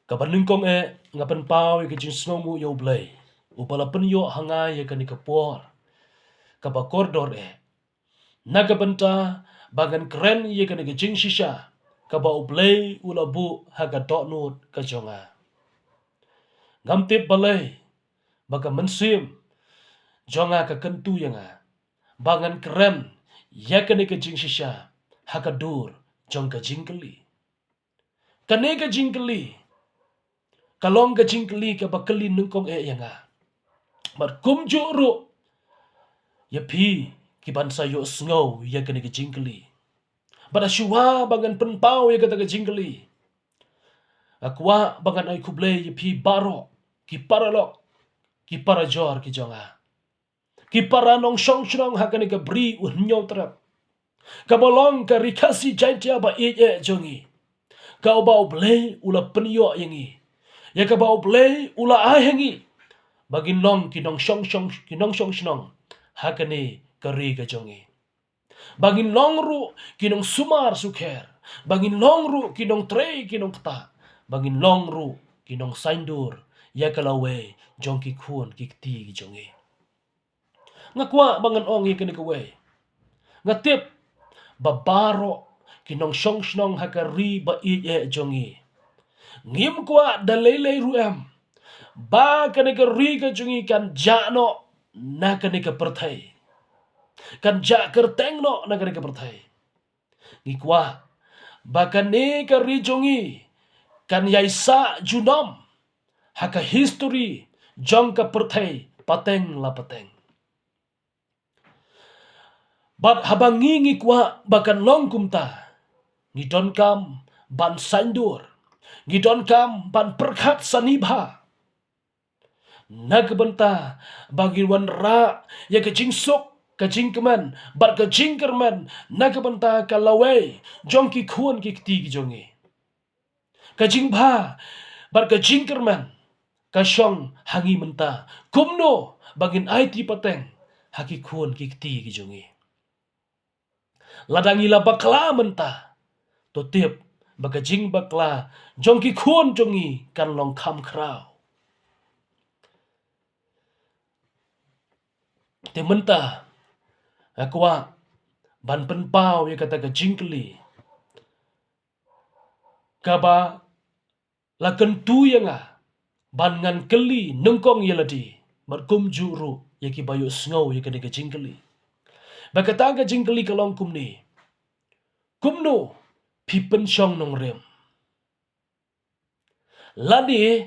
Kapan kong ngapan pau ke jing snongu yo blay. Upala pen yo hangai ye kani kapor. Kapa koridor Nagabanta bagan keren ye kani ke jing shisha. Kapa ublay ulabu haga doknut ka jonga. Ngamtip balay baga mensim jonga ka kentu yanga. Bangan keren ye kani ke jing shisha haga dur jong ka jingkeli. Kane ka jingkeli. Kalong ka jingkeli ka bakali nungkong yanga. Mat kumju ru ya pi ki bansa yo snow ya kani ke jingkeli. Bada syuha bangan penpau ya kata ke jingkeli. Akwa bangan ay kublay ya pi baro ki paralok ki parajor ki jonga. Ki paranong syong syong hakani ke bri unyo terap. Kabolong ka rikasi jaitia ba jongi. Kau bau blay ula penyo yangi. Ya ka bau blay ula ahengi. Bagi nong kinong syong syong hakani kari ka jongi. Bagi nong ru kinong sumar sukher. Bagi nong ru kinong trey kinong kta. Bagi nong ru kinong saindur. Ya kalawe jong ki kuon ki kti ki jongi. Ngakwa bangan ong ya kani kawe. Ngatip babaro kinong syong hakari ba jongi. Ngim kwa dalele ruem. Ba kani ka ri ka jongi kan jano na kani ka perthai. Kan ja kerteng no na kani ka perthai. Ngikwa ba kani ka ri jongi kan yaisa junam haka history jong ka perthai pateng la pateng. Bat habangi ngikwa bakan long kumta. Ngidon kam ban sandur. Ngidon kam ban perkhat sanibha. Nagbenta bagi wan ra ya kajing sok kajing keman bar kajing kerman nagbenta kalawe jong ki khuan ki kti ki jongi. Kajing bha bar kajing kerman kasyong hangi menta kumno bagin IT pateng haki khuan ki kti ki jongi. Ladangi la bakla menta to tiap bagajing bakla jong ki khuan jongi kan long kham krau. Te menta akwa ban penpau ya kata ke jingkeli. Kaba lakan tu yanga ban ngan keli nungkong yeladi markum juru ya ki bayu snow ya kani ke jingkeli. Bakata ke jingkeli kalong kumni. Kumno pipen syong nong rem. Lani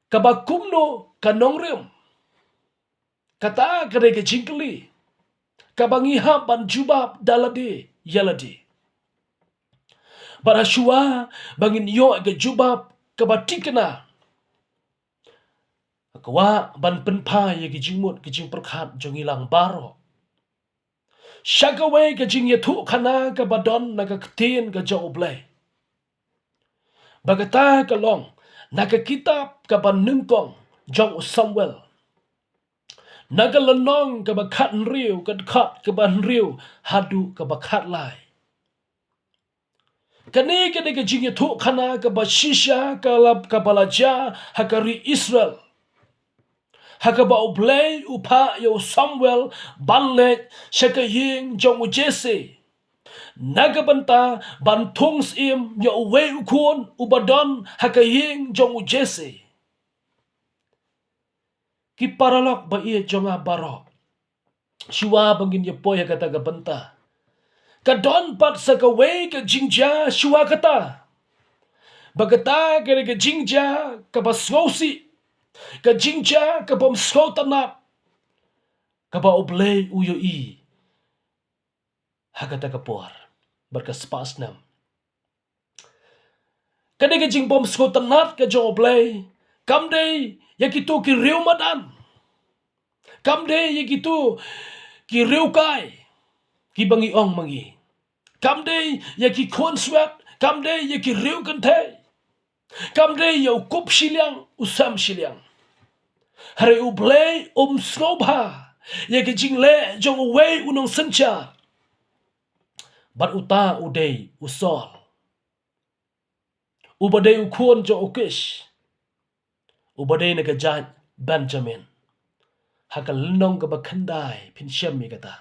kaba kumno kanong rem. Kata kare ke jingkeli. Kabangi ban jubab dalade yaladi. Barashua bangin yo ke jubab kabatikena. Akwa ban penpa ye ke jingmut ke jing perkhat jong ilang baro. Shagawe ke jing yetu kana ke badon na ke ketin ke jauh blay. Bagata ke long na ke kitab ke ban nungkong jong Samuel. Naga lenong ke bakat nriu ke dekat ke ban riu hadu ke bakat lai. Kani ke jing yetu kana ke bashisha ke lab ke balaja hakari Israel. Hakaba oblay upa yo Samuel banlet shakaying jong Jesse. Nagabanta bantungs im yo we ukun ubadon hakaying jong Jesse. Ki paralok ba iya jonga barok. Shua bangin ye poy kata gabanta. Kadon pat sakawe ke jingja shua kata. Bagata ke jingja ke baswosi. Ka jingja ka bom tanap ka ba oblay uyo hagata ka por berka spas nam kade ka jing bom tanap ka jo oblay kam day yakitu ki riu madan kam day yakitu ki riu kai ki bangi ong mangi kam day yaki kon swat kam day yaki riu kantay kam day yo kup shiliang usam shiliang. Hari ublay snobha ya ke jingle jong away unong sencha bat uta uday usol Ubadai ukun jo ukish. Ubadai na kajat Benjamin. Haka lenong ka bakandai pin syam mi kata.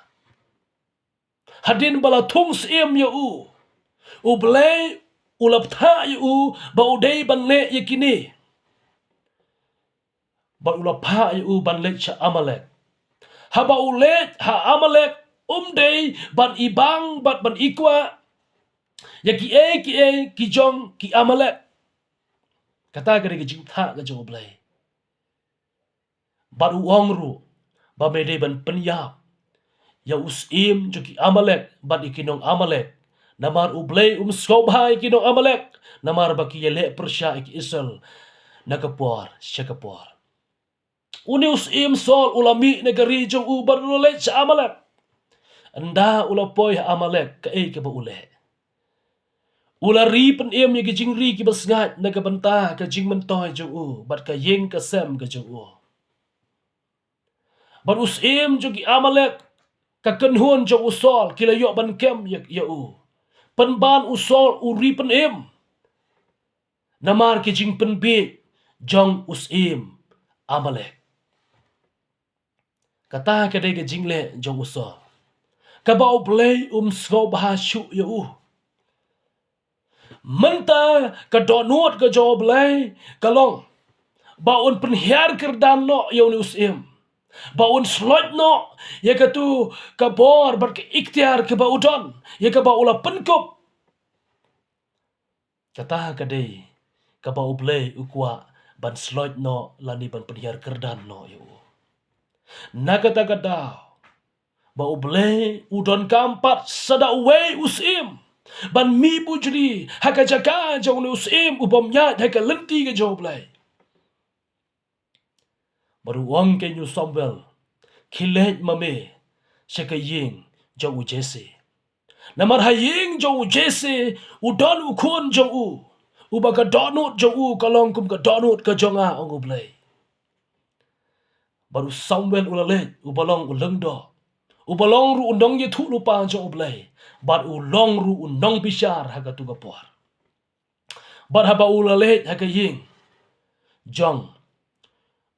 Hadin bala tung siem ya u. Ublay ulap tha ya u ba udai ban le yakini. Ba ulap ha ya u ban le cha Amalek. Ha ba ulet ha Amalek day ban ibang bat ban ikwa ya ki ki jong ki Amalek. Kata ka ki jing tha ka jo ublay. Bat uong ru ba mede ban penyap. Ya usim jo ki Amalek bat ikinong Amalek. Namar ublay skobhai ikinong Amalek. Namar baki yele persya iki Israel. Nakapor syakapor. Uni usim sol ulami negari jong u barulay sa Amalek. Anda ulapoy ha Amalek ka ka ba ule. Ulari pen ya gijing ri ki basngat nagabanta ka jing mentoy jong u bat ka yeng ka sem ka jong u. Bat usim jong ki Amalek ka kenhun jong usol kilayo ban kem ya u. Penban usol uri pen namar ki jing pen bi jong usim Amalek. Kata ka day ka jing le jong usol. Kabau play sko bahasyu ya u. Menta ka donut ka job lay kalong baun penhiar kerdan no ya uni usim. Baun slot no ya ka tu ka bor bar ka ikhtiar ka baudon ya ka baula penkop. Kata ka day ka bau play ukwa ban slot no lani ban penhiar kerdan no ya u. Nakata kadau bau play udon kampat sada way usim. Ban mi bujri haka jaka jong usim ubam nyat haka lenti ke joblay. Baru wang ke New Samuel kilet mame syaka ying jong u Jesse. Namar haying jong u Jesse udon ukun jong u. Ubaga donut jong u kalong kum ka donut ka jonga ang ublay. Baru Samuel ulalet ubalong uleng do. Ubalong ru undong ye thu lupa jong ublay. Bat ulong ru undong bishar haka tu kapor. Bat haba ulalet haka ying jong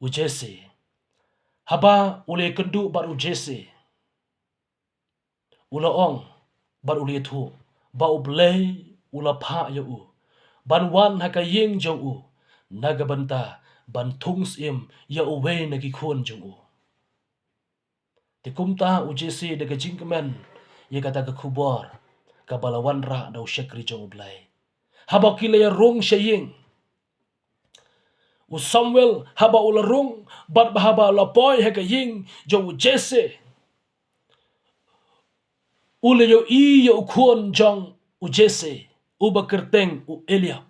u Jesse. Haba ule kendu bat u Jesse. Ula ong bat ule thu. Ba ublay ula pha ya u. Ban wan haka ying jong u. Nagabanta ban thungs im ya uwe nagikun jong u. Tikumta u Jesse daga jingkemen. Ye kata ke kubor ka balawan ra dau syakri jong ublay. Haba kila ya rung syaying. U Samuel haba ula rung bat bahaba la boy haka ying jong u Jesse. Ule yo I yo ukun jong u Jesse. Uba kerteng u Eliab.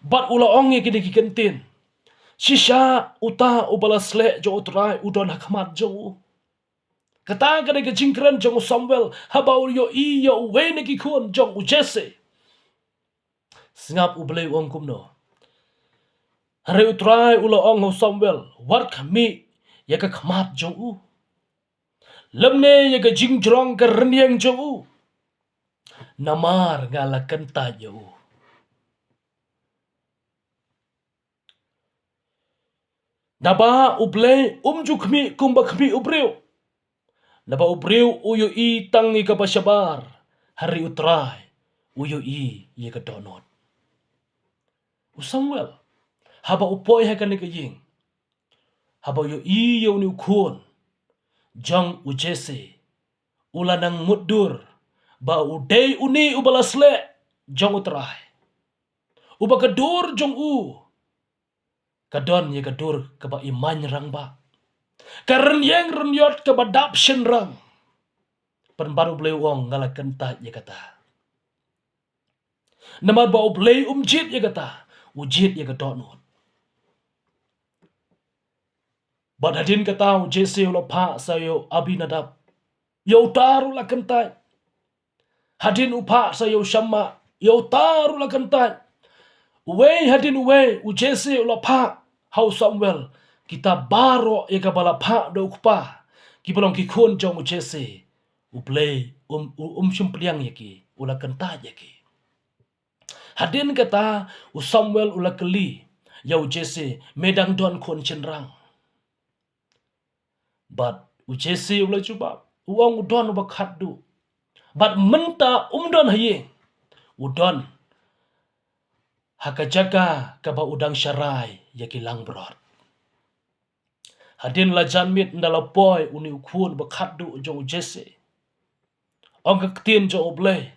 Bat ula ongi kini kikentin. Shisha uta ubalasle jong utrai udon hakmat jong u. Kata ka ke jingkran jong Samuel haba yo I yo we ne ki kun jong u Jesse. Singap ublay ong kumno. Hari utrai ula ong Samuel wat kami ya ka khamat jong u. Lemne ya ka jingjrong ka renyang jong u. Namar ngala kenta jong u. Naba ublay jukmi kumba kami ubriu. Naba ubriu uyo I tangi ka pasyabar. Hari utrai uyo I ye ka donot. U Samuel haba upoy haka ni kaying. Haba yo I yo ni ukun. Jong u Jesse. Ula nang mudur. Ba uday uni ubalasle. Jong utrai. Uba kadur jong u. Kadon ye kadur kaba iman rang ba. Karen yang renyot kaba dapshin rang. Pan baru blay wong ngala kenta ye kata. Namar ba blay jit ye kata. Ujit ye kadonut. Bad hadin kata u Jesse ulo pa sayo Abinadab. Yo taru la kenta. Hadin upa sayo Shamma. Yo taru la kenta. Uwe hadin uwe u Jesse ulo pa. Hau Samuel kita baro ye kabala pa do kupa. Kibalong kikun jong u Jesse. U play syumpliang ye ki. Ula kenta ye ki. Hadin kata u Samuel ula keli yau Jesse medang don kon cenrang. But u Jesse ula cuba uang udon uba khaddu. But menta don haye udon haka jaga kaba udang syarai yaki lang brot. Hadin la janmit ndala boy uni ukun bakaddu jong Jesse. Ong kaktin jong oblay.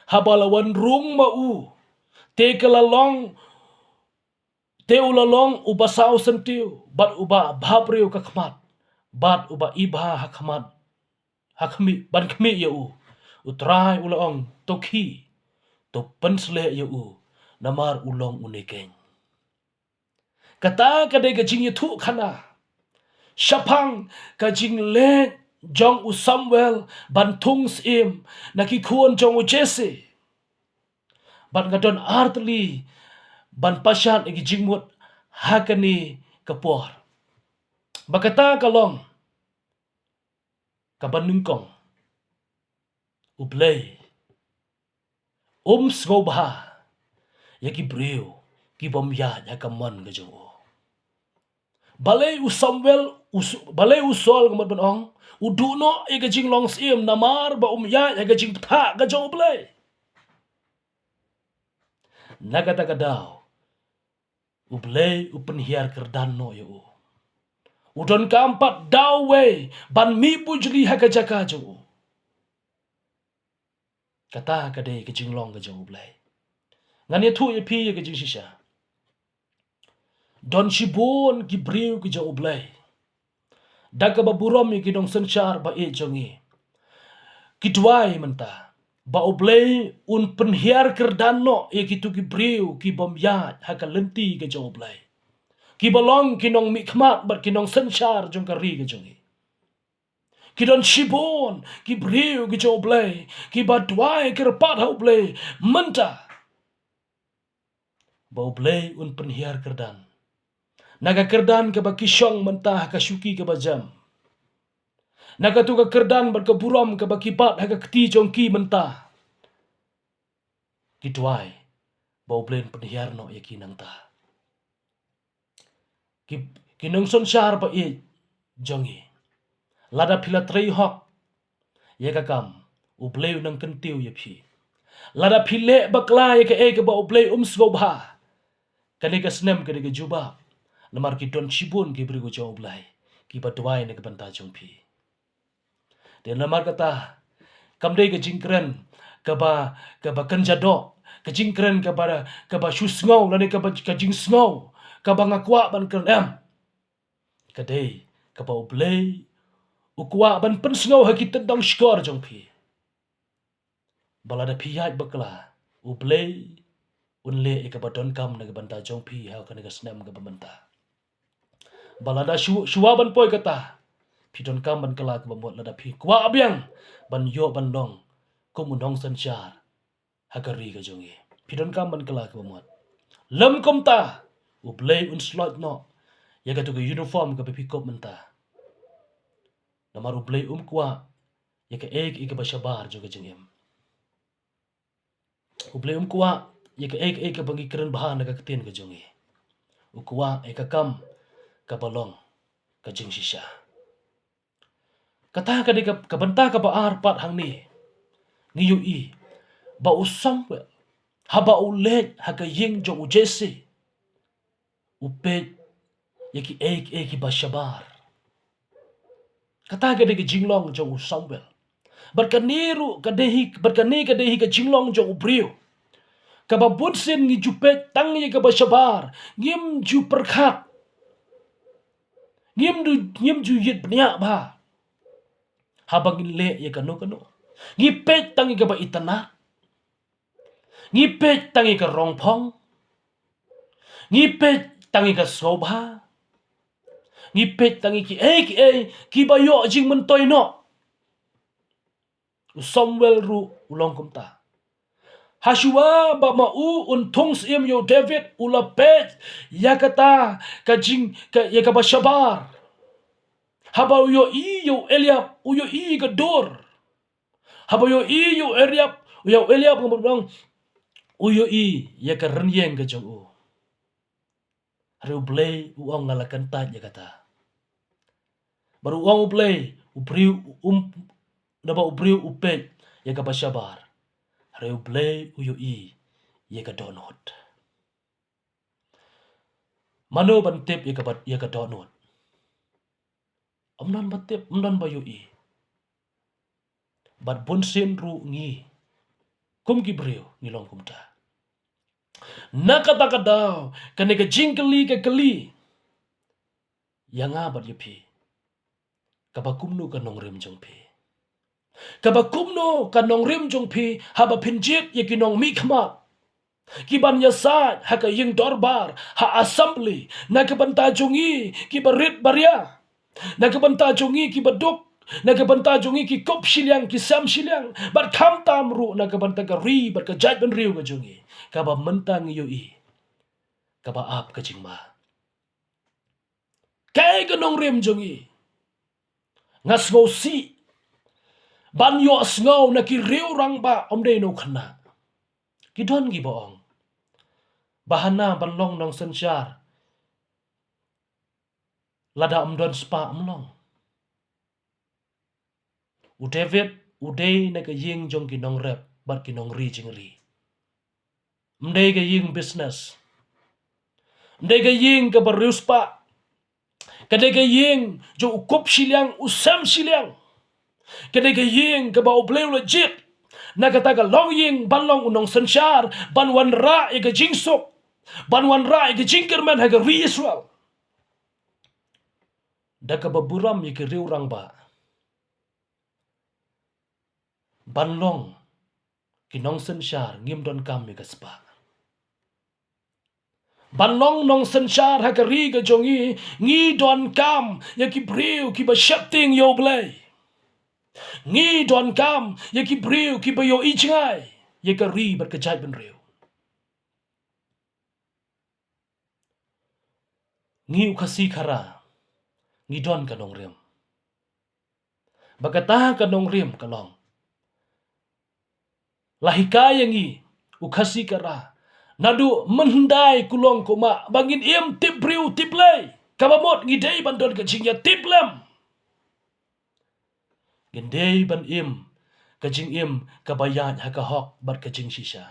Habalawan rung ma u. Te kalalong. Te ulalong uba sao sentiu. Bat uba babriu kakmat. Bat uba iba hakmat. Hakmi ban kmi ya u. Utrai ulang toki. To pensle ya u. Namar ulong unikeng. Kata kadai kajing itu kana. Syapang kajing le jong u Samuel bantung sim nakikuan jong u Jesse. Ban ngadon artli ban pasyat igi jingmut hakani kapor. Bakata kalong kabanungkong ublay sgobha yaki brio ki bomya yakaman gajong u. Balay u Samuel balay u Saul ngamat banong uduno igi jing long sim namar ba ya igi jing pta gajong ublay. Nagata kadaw ublay upenhiar kerdan no yo. Udon keempat dawe ban mi pujli hagajaka jo. Kata kadai kejing long kejong ublay. Ngan itu ye pi ye kejing shisha. Don shibon ki briu kejong ublay. Daga baburom ye kidong senchar ba e jongi. Kidwai menta. Ba ublay un penhiar kerdan no ye kitu ki briu ki bomyat hakalenti kejong ublay. Ki balong kinong mikmat bat kinong senchar jong kari kejong. Ki don shibon, ki briu ki joblay, ki badwai ki repat haublay, menta. Baublay un penhiar kerdan. Naga kerdan ke ba kisyong mentah ka syuki ke ba jam. Naga tu ka kerdan bat ke buram ke ba kipat haka keti jong ki mentah. Ki dwai, baublay un penhiar no ya kinang ta. Ki nong son syar ba i jongi. Lada pila trei hok ya kakam ublay nang kentiu ya phi. Lada pile bakla ya ke ba ublay sgobha. Kani ka snem kani ka juba. Lamar ki don shibun ki beri jong ublay. Ki ba dwai ne ka banta jong phi. Dan lamar kata kamdai ka jingkren ka ba kanjado ka jingkren ka ba shusngau lani ka jing sngow ka ba ngakwa ban kren em. Kadai ka ba ublay ukwa ban pensngau haki tendang skor jong phi. Balada pihai bakla ublay unle eka badon kam naga banta jong phi ha ka naga snem ga banta. Balada shua ban poi kata pidon kam ban kala ka bamot lada phi kwa abyang ban yo ban dong kumunong sanchar hakari ga jongi. Pidon kam ban kala ka bamot. Lam komta ublay un slot no ya ka tu uniform ka pikop menta. Namar ublay kwa ya ka ika bashabar juga jengem. Ublay kwa ya ka ika bangi keren bahan naga ketin ka jongi. Ukwa ika kam ka balong ka jeng shisha. Kata ka di ka banta ka ba arpat hang ni. Ngiyu i ba usam haba ulet haka ying jong ujese. Upet ya ki ika bashabar. Kata ka di ka jinglong jong Samuel. Berkaniru kadehi ka jinglong jong ubriu. Kababunsin ngi jupet tang ye ka bashabar. Ngim ju perkat. Ngim ju yit bniak ba. Habangin le ye kano. Ngipet tang ye ka ba itana. Ngipet tang ye ka rongpong. Ngipet tang ye ka sobha. Ngipet tang ye ki bayo jing mentoy no. Samuel ru ulong kumta. Hashua ba mau untung sim yo David ula pet yakata kajing ya ka bashabar. Haba yo Eliab uyo gador. Haba yo Eliab ngomong uyo i ya ka renyeng ke jong u. Reu blay uang ngalakan taj ya kata. Baru uang blay ubriu naba ubriu upet ya ka pasyabar. Reu blay uyo i ya ka donot. Mano bantip ya ka donot. Amnan batip amnan bayo i. Bat bonsen ru ngi. Kum ki briu ngilong kumta. Nakata-kadaw kaneka jingkeli ke keli. Yang abat yupi. Kabakumno kanong rim jong pi. Kabakumno kanong rim jong pi haba pinjit ya kinong mikmat. Kiban yasad haka ying dorbar ha assembly nakabanta jongi kibarit barya. Nakabanta jongi kibaduk nakabanta jongi ki kop silyang ki sam silyang bat kam tamru nakabanta ka ri bat ka jaj ban riu ka jongi kaba mentang yo i kaba ap ka jingma kay ganong rim jongi ngas ngo si ban yo asngaw na ki riu rang ba omde no khana kidon gi boong bahana banlong nong sensyar lada omdon spa omlong u David udei na ka ying jong kinong rep bat kinong ri jingri mdei ka ying business mdei ka ying ka barius pa kadai ka ying jo ukup silyang usam silyang kadai ka ying ka ba obleu legit na kata ka long ying banlong unong sensyar banwan ra e ka jingsok banwan ra e ka jingkerman ha ka ri Israel da ka baburam e ka riurang ba banlong kinong sensyar ngim don kam e ka spa banlong nong sensyar ha ka ri ka jongi ngi don kam ya ki briu ki ba shapting yo blay ngi don kam ya ki briu ki ba yo ichngai ya ka ri bar ka jai ben riu ngi ukasi khara ngi don ka nong rem bagata ka nong rem kalong lahikaya ngi ukasi kara nadu mendai kulong koma bangin im tip briu tip lay kabamot ngi dei bandon ka jingya tip lem gendei ban im kajing im kabayat haka hok bat kajing shisha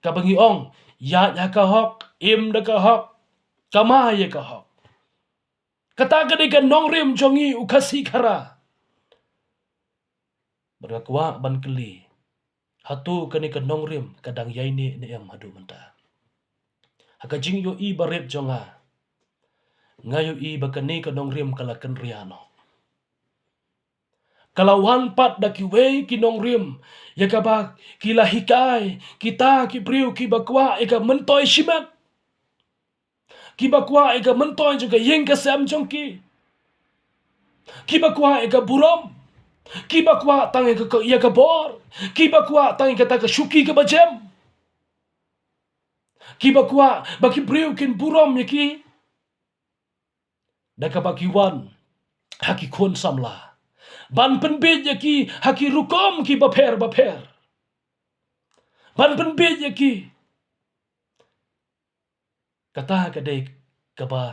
kabangi ong yat haka hok im da ka hok kama ye ka hok kata kadika nong rim jongi ukasi kara berkwa ban keli hatu kanika nong rim kadang yaini ne em hadu menta haka jing yo i baret jonga ngayo i bakani ka nong rim kala kan riano kalawan pat da kiwe ki nong rim ya ka ba kila hikai kita ki priu ki bakwa eka mentoy shimat ki bakwa eka mentoy juga yeng ka sam jongki ki bakwa eka buram ki bakwa tang eka ya ka bor ki bakwa tang eka ta ka shuki ka bajem ki bakwa baki priu kin buram yaki da ka bakiwan haki kon samla ban penbit yaki haki rukom ki baper ban penbit yaki kata kadai kaba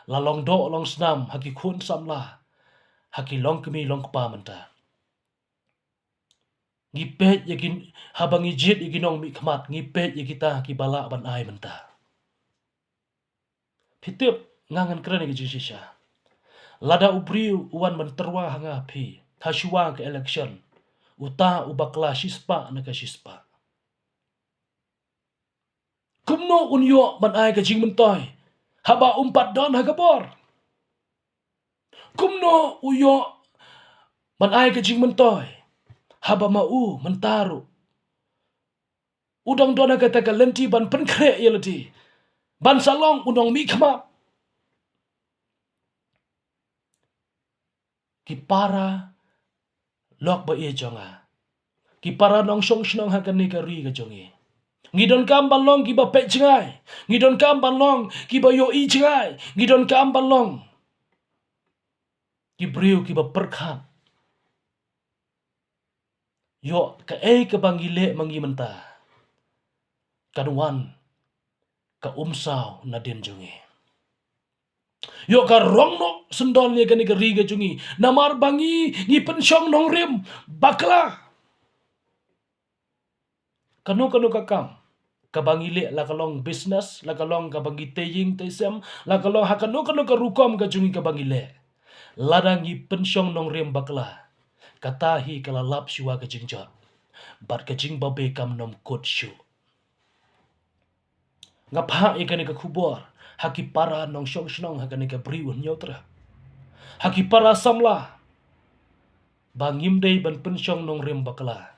lalong do long snam haki kun samla haki long kemi long kpa menta ngipet yakin habang ijit iginong mi kmat ngipet yakita haki bala ban ai menta pitip ngangan keren iki shisha lada ubriu uwan menterwa hanga pi hashua ke election uta ubakla shispa na ka shispa kumno unyo ban ai ka jing mentoy haba umpat don hagabor kumno uyo ban ai ka jing mentoy haba mau mentaru udang dona kata ka lenti ban penkre yelati ban salong unong mi kama kipara lok ba e jonga kipara nong song shnong hakani ka ri ka jongi ngidon kam balong ki ba pe chingai ngidon kam balong ki ba yo i chingai ngidon kam balong ki briu ki ba perkhat yo ka e ka bangile mangi menta kanuan ka umsaw na din jungi. Yo ka rongno sendol ye kani ka riga jungi. Namar bangi ngi pensyong nong rim bakla. Kanu kakam. Kabangi le la kalong business, la kalong kabangi teying tesem, la kalong hakanu ka rukom ka jungi kabangi le. Ladangi pensyong nong rim bakla. Katahi kalalap siwa ka jingjot. Bat ka jing babe kam nom kot syu. Ngapa ikani ka kubor. Haki para nong syong shnong hakani ka briun nyotra. Haki para samla. Bangim day ban pensyong nong rim bakla.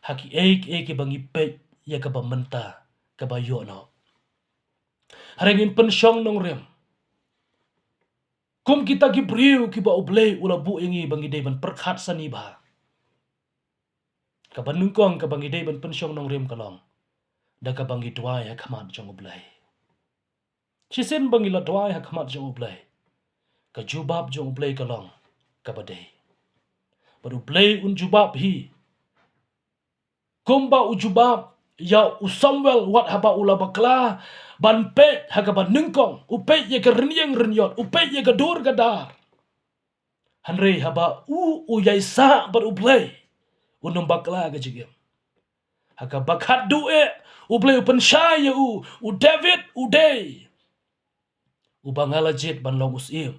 Haki eik bangi pek ya ka ba menta ka ba yo no. Harengin pensyong nong rim. Kum kita ki briu ki ba oblay ula bu ingi bangi day ban perkhat sani ba. Ka ba nungkong ka bangi day ban pensyong nong rim kalong. Da ka bangi tuai ha kamat jong oblay. Chisen bangi la tuai ha kamat jong oblay. Ka jubab jong oblay kalong ka ba day. Baru oblay un jubab hi. Kumba ujubab ya usamwel wat haba ula bakla ban pet haga ban nungkong upet ye ke renyeng renyot upet ye ke dur gadar hanre haba uyai sa bar ublay unum bakla ga jigem haga bakhat due ublay upen syaya u David u day u bangala jet ban long usim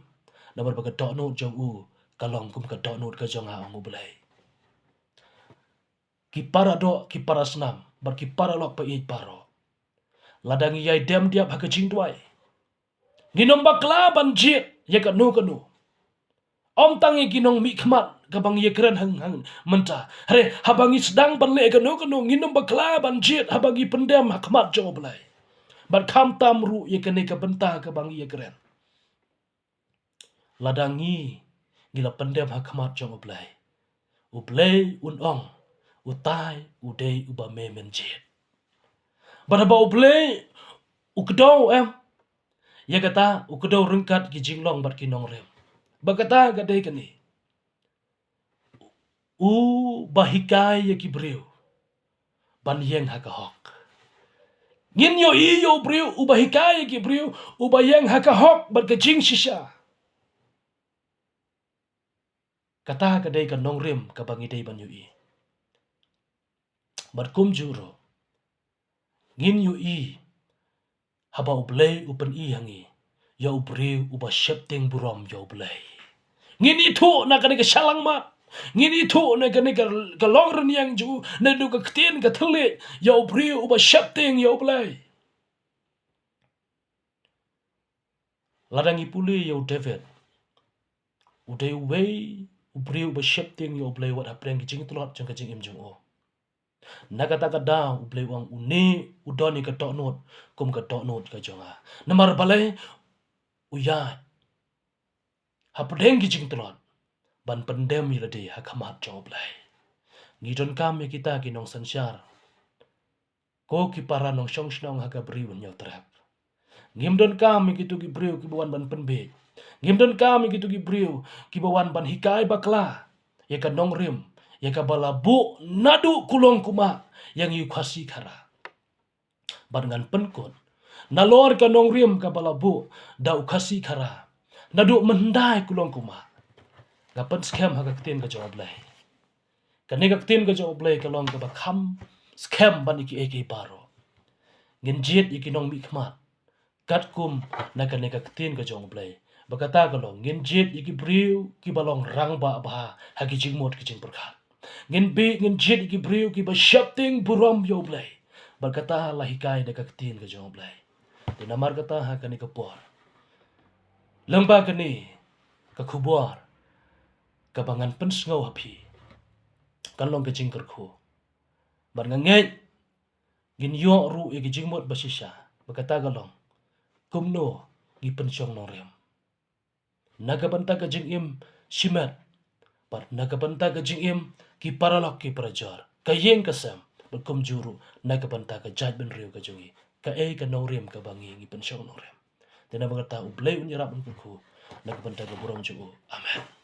nabar baga donut jong kalong kum ka donut ka jong ha ublay ki para do ki para senam bar ki para lok pa i paro ladang yai dem diap ha jing tuai ginom bakla ban jit ye kanu om tangi ginong mi khmat kabang ye kren hang menta hare habangi sedang ban le kanu ginom bakla ban jit habangi pendem khmat jo blai ban kham tam ru ye kene ka benta kabang ye kren ladangi gila pendem khmat jo blai ublay unong utai udei uba me menjit bar ba ublay ukdo em ya kata ukdo rengkat ki jinglong bat kinong rem bagata gadai kani bahikai ya ki breu ban yeng ha ka hok ngin yo i yo breu bahikai ya ki breu bayeng ha ka hok bat ka jing shisha kata gadai ka nong rem ka bangi dei ban yo i bat kum juro ngin yo i haba ublay upen i hangi ya ubreu uba shepting burom ya ublay ngin itu na kani ka shalang mat ngin itu na kani ka longren yang ju na du ka ktien ka thale ya ubreu uba shepting ya ublay ladang ipuli ya David udai wei ubreu uba shepting ya ublay wat apreng ki jing tulot jang ka jing im jung o nakata ka da ublay wang uni udoni ka tonot kum ka tonot ka jonga namar balai uya hapdeng ki jing tulot ban pendem yilade hakamat joblay ngidon kam kita kinong sansyar ko ki para nong syong shnong haka briun nyaw trap ngimdon kam kitu ki briu ki bawan ban penbe ngimdon kam kitu ki briu ki bawan ban hikai bakla ya ka nong rim ya ka balabu nadu kulong kuma yang yu khasi khara ban ngan penkot nalor ka nong rim ka balabu dau khasi khara nadu mendai kulong kuma gapan scam ha kaktin ka jawab lai kane kaktin ka jawab lai kalong ka bakham scam ban iki eke paro ngin jet iki nong mi khmat kat kum na kane kaktin ka jawab lai bakata kalong ngin jet iki briu ki balong rang ba ha ki jingmot ki jing perkhat ngin jet iki briu ki ba shapting buram yo blai bakata lahikai de kaktin ka jawab lai de namar kata ha kane ka por lengba kane ka khubor kabangan pensngau hapi kanlong ke jingker khu bar ngangej gin yo ru e ke jingmot basisha bakata galong kumno gi pensyong nong rem naga banta ka jingim simat par naga banta ka jingim ki paralok ki prajar kayeng kasam berkum juru naga banta ka jaj ben riu ka jungi ka ka nong rem ka bangi gi pensyong nong rem dena bakata ublay unyarap ku naga banta ka buram ju amen.